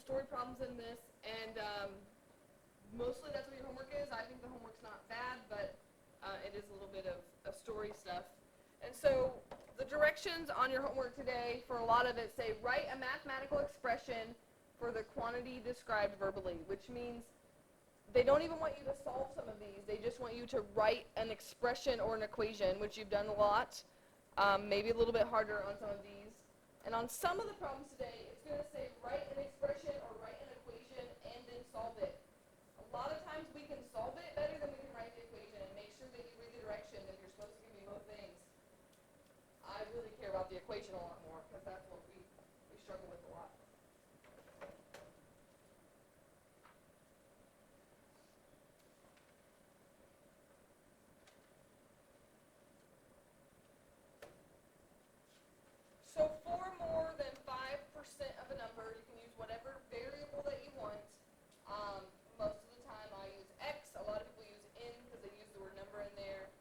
story problems in this, and mostly that's what your homework is. I think the homework's not bad, but it is a little bit of story stuff. And so the directions on your homework today, for a lot of it, say write a mathematical expression for the quantity described verbally, which means they don't even want you to solve some of these. They just want you to write an expression or an equation, which you've done a lot, maybe a little bit harder on some of these. And on some of the problems today, it's going to say write an expression or write an equation and then solve it. A lot of times we can solve it better than we can write the equation. And make sure that you read the direction if you're supposed to give me both things. I really care about the equation a lot more because that's what we struggle with a lot. So for more than 5% of a number, you can use whatever variable that you want. Most of the time I use x. A lot of people use n because they use the word number in there.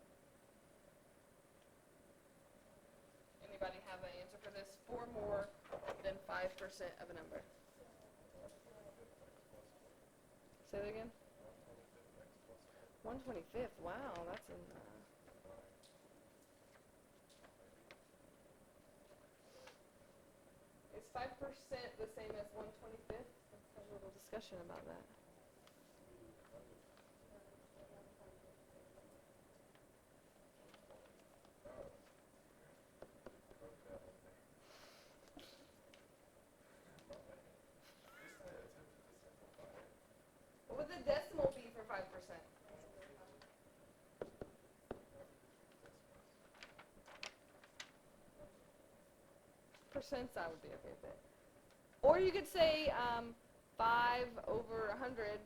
Anybody have an answer for this? For more than 5% of a number. Say that again? 1/25th. Wow, that's in... Is 5% the same as 1/25th? Let's have a little discussion about that. What would the decimal be for 5%? Percentile would be okay with it. Or you could say 5 over 100,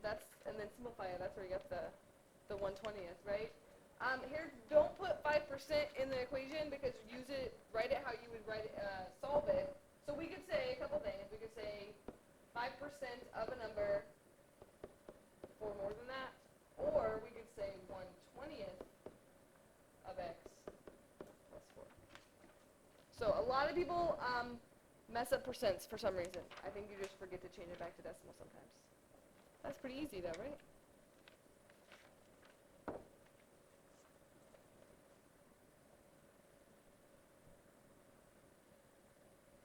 and then simplify it. That's where you get the 1/20th, right? Here, don't put 5% in the equation because write it how you would solve it. So we could say a couple things. We could say 5% of a number for more than that, or we could say 1/20th of x plus 4. So a lot of people mess up percents for some reason. I think you just forget to change it back to decimal sometimes. That's pretty easy though, right?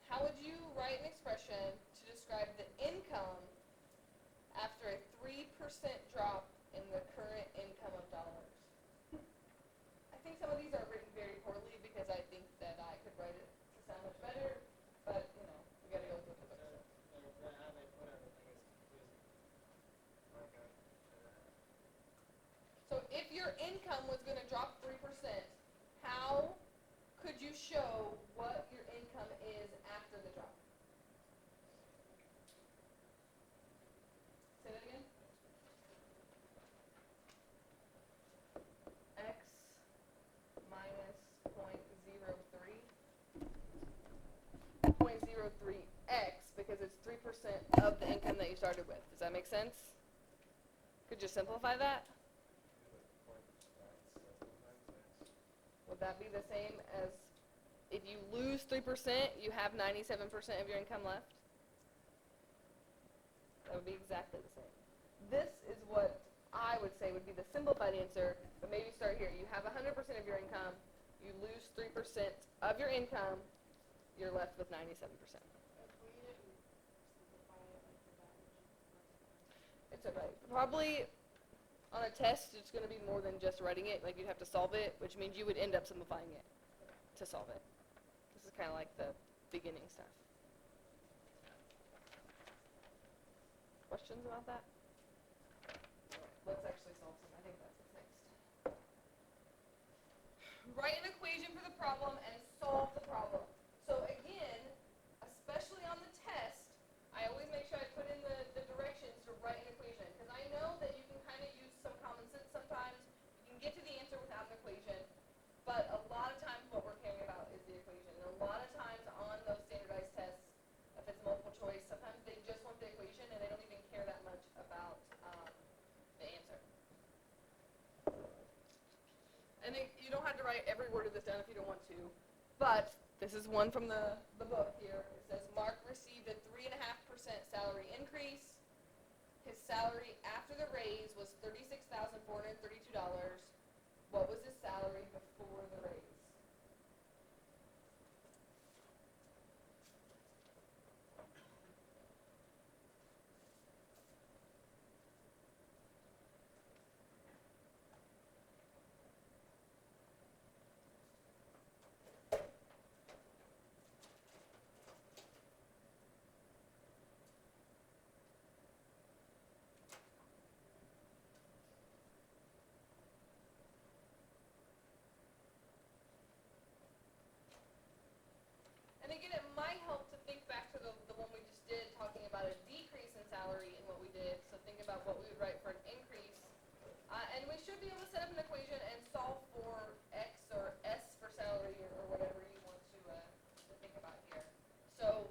How would you write an expression to describe the income after a 3% drop in the current income of dollars? I think some of these are written very poorly because I think that I could write it to sound much better, but, we got to go with the book. How they put everything is confusing. So if your income was going to drop 3%, how could you show what your income is after the drop? Say that again. X minus 0.03. 0.03x because it's 3% of the income that you started with. Does that make sense? Could you simplify that? Would that be the same as if you lose 3%, you have 97% of your income left? That would be exactly the same. This is what I would say would be the simplified answer, but maybe start here. You have 100% of your income, you lose 3% of your income, you're left with 97%. It's okay. Probably on a test, it's going to be more than just writing it. Like, you'd have to solve it, which means you would end up simplifying it to solve it. This is kind of like the beginning stuff. Questions about that? Let's actually solve some. I think that's what's next. Write an equation for the problem and solve the problem. So again, especially on the test, I always make sure I put in the directions to write an equation. Because I know that you can kind of use some common sense sometimes. You can get to the answer without an equation. But a lot of times what we're caring about is the equation. And a lot of times on those standardized tests, if it's multiple choice, sometimes they just want the equation and they don't even care that much about the answer. And you don't have to write every word of this down if you don't want to. But This is one from the book here. It says Mark received a 3.5% salary increase. His salary after the raise was $36,432. What was his salary before the raise? And again, it might help to think back to the one we just did, talking about a decrease in salary and what we did. So think about what we would write for an increase. And we should be able to set up an equation and solve for X or S for salary or whatever you want to think about here. So,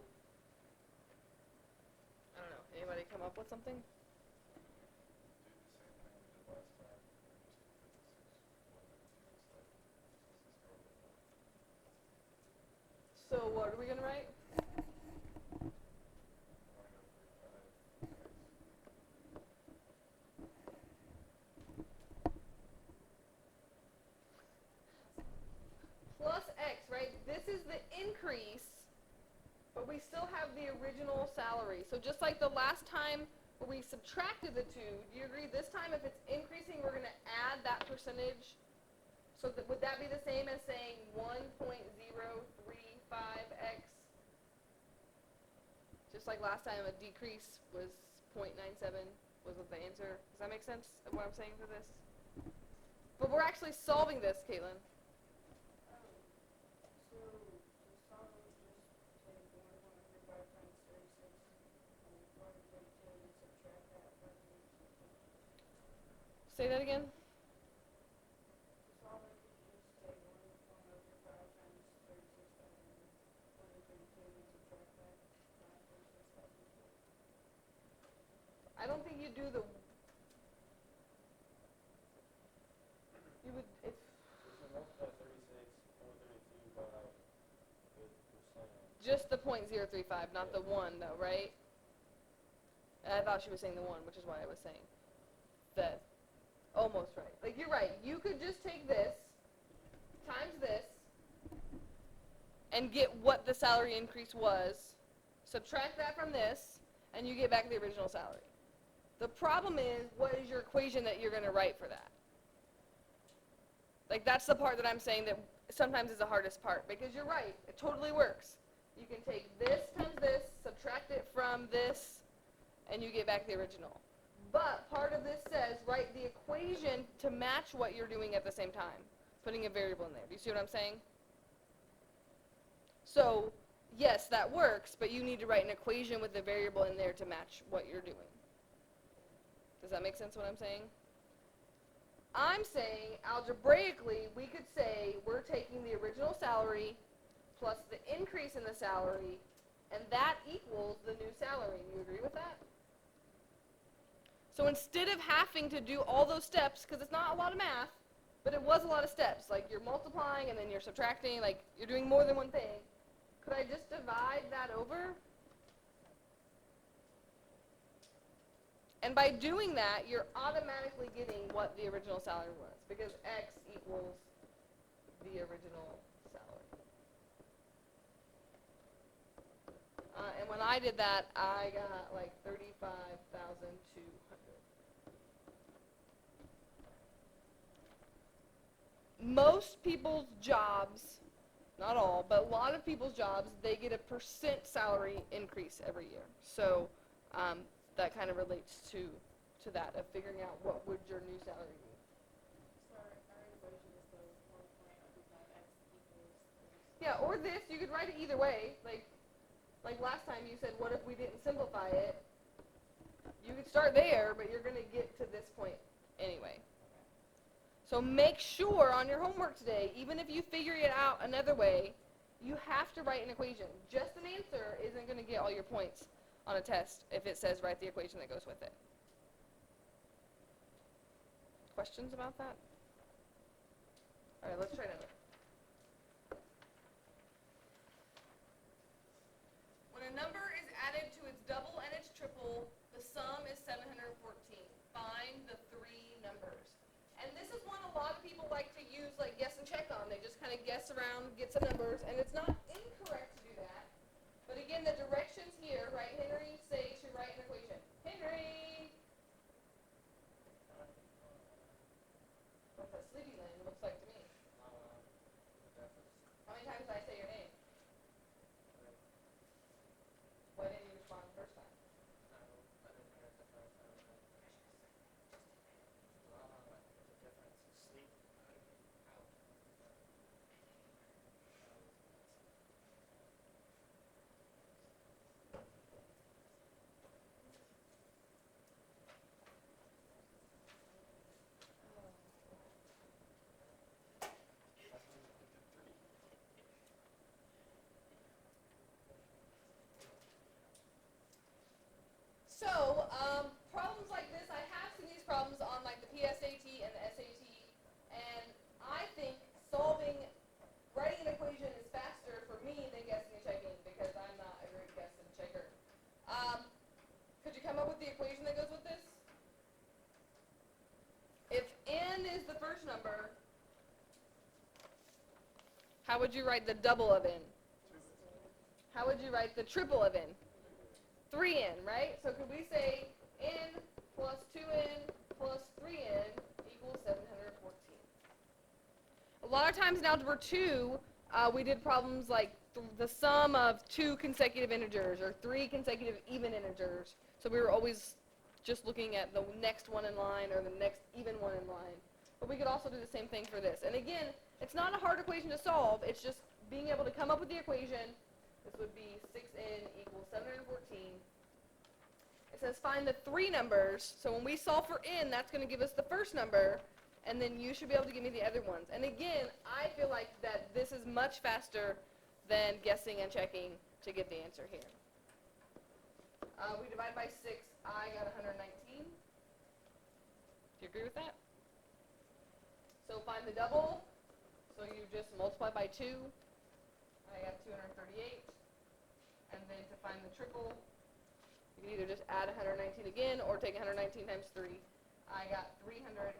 I don't know, anybody come up with something? So what are we going to write? Plus X, right? This is the increase, but we still have the original salary. So just like the last time where we subtracted the two, do you agree this time if it's increasing, we're going to add that percentage? So would that be the same as saying 1.035x? Just like last time, a decrease was 0.97 was what the answer. Does that make sense of what I'm saying for this? But we're actually solving this, Caitlin. Say that again. I don't think you do the. You would if. Just the 0.035, not the 1, though, right? I thought she was saying the 1, which is why I was saying that. Almost right. Like, you're right. You could just take this times this and get what the salary increase was, subtract that from this, and you get back the original salary. The problem is, what is your equation that you're going to write for that? Like, that's the part that I'm saying that sometimes is the hardest part, because you're right. It totally works. You can take this times this, subtract it from this, and you get back the original. But part of this says write the equation to match what you're doing at the same time, putting a variable in there. Do you see what I'm saying? So, yes, that works, but you need to write an equation with the variable in there to match what you're doing. Does that make sense what I'm saying? I'm saying, algebraically, we could say we're taking the original salary plus the increase in the salary, and that equals the new salary. Do you agree with that? So instead of having to do all those steps, because it's not a lot of math, but it was a lot of steps, like you're multiplying and then you're subtracting, like you're doing more than one thing, could I just divide that over? And by doing that, you're automatically getting what the original salary was, because X equals the original salary. And when I did that, I got like 35,200. Most people's jobs, not all, but a lot of people's jobs, they get a % salary increase every year. So that kind of relates to that, of figuring out what would your new salary be. So our equation is the 1.05x equals. Yeah, or this, you could write it either way. Like last time you said, what if we didn't simplify it? You could start there, but you're going to get to this point anyway. So make sure on your homework today, even if you figure it out another way, you have to write an equation. Just an answer isn't going to get all your points on a test if it says write the equation that goes with it. Questions about that? All right, let's try another. and they just kind of guess around, get some numbers, and it's not incorrect to do that. But again, the directions here, right? Henry say to write an equation. Henry! What's that sleepy land looks like to me? How many times did I say your name? Why didn't you respond the first time? So, problems like this, I have seen these problems on like the PSAT and the SAT, and I think writing an equation is faster for me than guessing and checking because I'm not a great guess and checker. Could you come up with the equation that goes with this? If n is the first number, how would you write the double of n? How would you write the triple of n? 3n, right? So could we say n plus 2n plus 3n equals 714? A lot of times in Algebra 2, we did problems like the sum of 2 consecutive integers or 3 consecutive even integers. So we were always just looking at the next one in line or the next even one in line. But we could also do the same thing for this. And again, it's not a hard equation to solve. It's just being able to come up with the equation. This would be 6n equals 714. It says find the 3 numbers. So when we solve for n, that's going to give us the first number. And then you should be able to give me the other ones. And again, I feel like that this is much faster than guessing and checking to get the answer here. We divide by 6. I got 119. Do you agree with that? So find the double. So you just multiply by 2. I got 238. And then to find the triple, you can either just add 119 again or take 119 times 3. I got 357.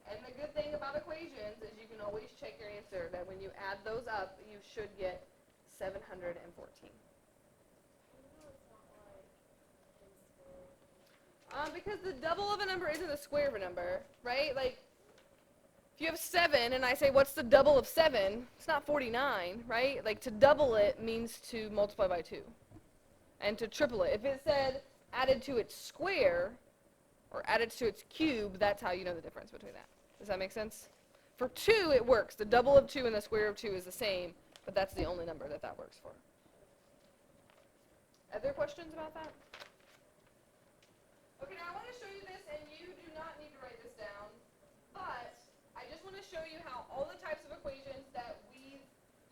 And the good thing about equations is you can always check your answer, that when you add those up, you should get 714. Because the double of a number isn't the square of a number, right? Like, if you have 7 and I say, what's the double of 7? It's not 49, right? Like, to double it means to multiply by 2. And to triple it. If it said added to its square or added to its cube, that's how you know the difference between that. Does that make sense? For 2, it works. The double of 2 and the square of 2 is the same, but that's the only number that works for. Other questions about that? Okay, now I want to show you this, and you do not need to write this down, but I just want to show you how all the types of equations that we've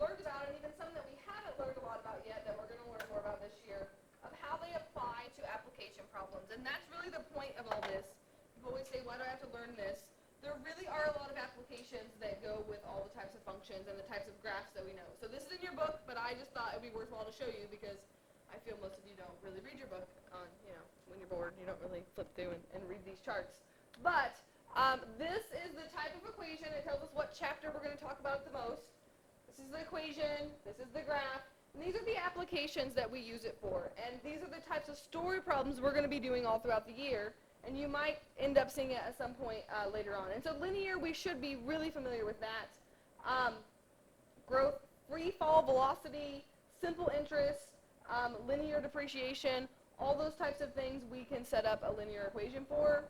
learned about, and even some that we haven't learned a lot about yet, that we're going to learn more about this year, of how they apply to application problems. And that's really the point of all this. People always say, why do I have to learn this? There really are a lot of applications that go with all the types of functions and the types of graphs that we know. So this is in your book, but I just thought it would be worthwhile to show you because I feel most of you don't really read your book on, when you're bored. You don't really flip through and read these charts. But this is the type of equation. It tells us what chapter we're going to talk about the most. This is the equation. This is the graph. And these are the applications that we use it for. And these are the types of story problems we're going to be doing all throughout the year. And you might end up seeing it at some point later on. And so linear, we should be really familiar with that. Growth, free fall velocity, simple interest, linear depreciation, all those types of things we can set up a linear equation for.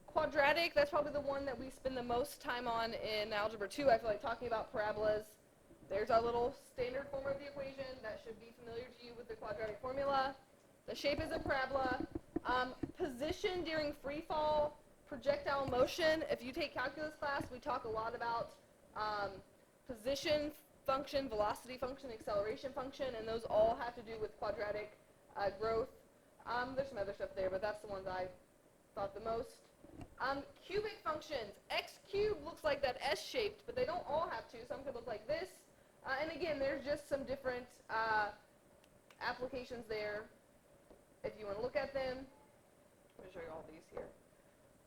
Quadratic, that's probably the one that we spend the most time on in Algebra 2. I feel like talking about parabolas. There's our little standard form of the equation. That should be familiar to you with the quadratic formula. The shape is a parabola. Position during free fall, projectile motion. If you take calculus class, we talk a lot about position function, velocity function, acceleration function, and those all have to do with quadratic growth. There's some other stuff there, but that's the ones I thought the most. Cubic functions. X cubed looks like that S-shaped, but they don't all have to. Some could look like this. And again, there's just some different applications there if you want to look at them. I'm going to show you all these here.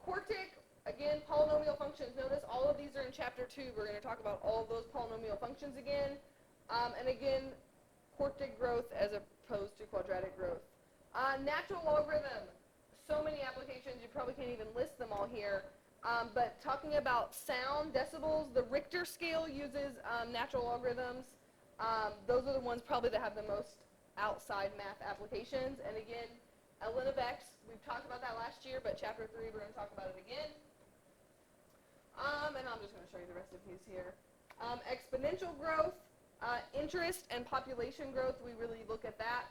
Quartic Again, polynomial functions. Notice all of these are in chapter 2. We're going to talk about all of those polynomial functions again. And again, quartic growth as opposed to quadratic growth. Natural logarithm. So many applications, you probably can't even list them all here. But talking about sound, decibels, the Richter scale uses natural logarithms. Those are the ones probably that have the most outside math applications. And again, ln of x, we've talked about that last year, but chapter 3 we're going to talk about it again. And I'm just going to show you the rest of these here. Exponential growth, interest and population growth, we really look at that.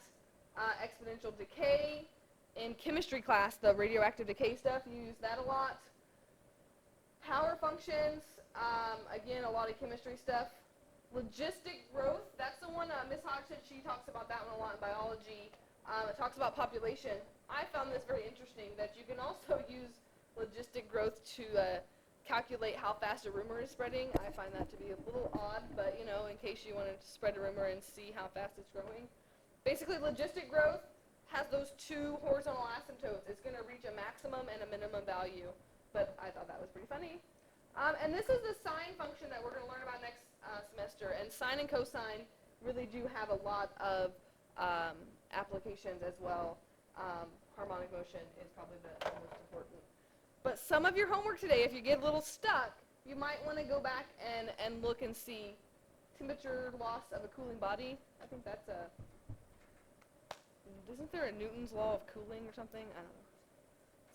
Exponential decay. In chemistry class, the radioactive decay stuff, you use that a lot. Power functions, again, a lot of chemistry stuff. Logistic growth, that's the one Ms. Hodgson, she talks about that one a lot in biology. It talks about population. I found this very interesting, that you can also use logistic growth to calculate how fast a rumor is spreading. I find that to be a little odd, but you know, in case you wanted to spread a rumor and see how fast it's growing. Basically, logistic growth has those two horizontal asymptotes. It's going to reach a maximum and a minimum value, but I thought that was pretty funny. And this is the sine function that we're going to learn about next semester, and sine and cosine really do have a lot of applications as well. Harmonic motion is probably the most important. But some of your homework today, if you get a little stuck, you might want to go back and look and see temperature loss of a cooling body. I think that's a... Isn't there a Newton's law of cooling or something? I don't know.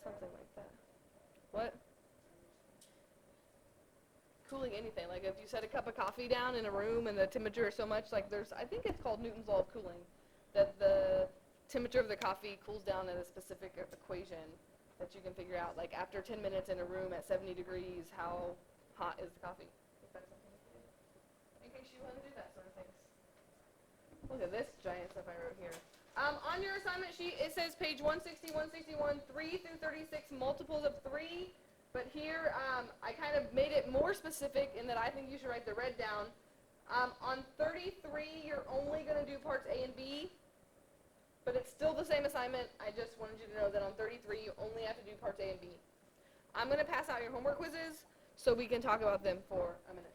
Something like that. What? Cooling anything. Like if you set a cup of coffee down in a room and the temperature is so much, like there's, I think it's called Newton's law of cooling, that the temperature of the coffee cools down at a specific equation that you can figure out. Like after 10 minutes in a room at 70 degrees, how hot is the coffee? If that's something you can do. In case you want to do that sort of things. Look at this giant stuff I wrote here. On your assignment sheet, it says page 160, 161, 3 through 36, multiples of 3. But here, I kind of made it more specific in that I think you should write the red down. On 33, you're only going to do parts A and B. But it's still the same assignment. I just wanted you to know that on 33, you only have to do parts A and B. I'm going to pass out your homework quizzes so we can talk about them for a minute.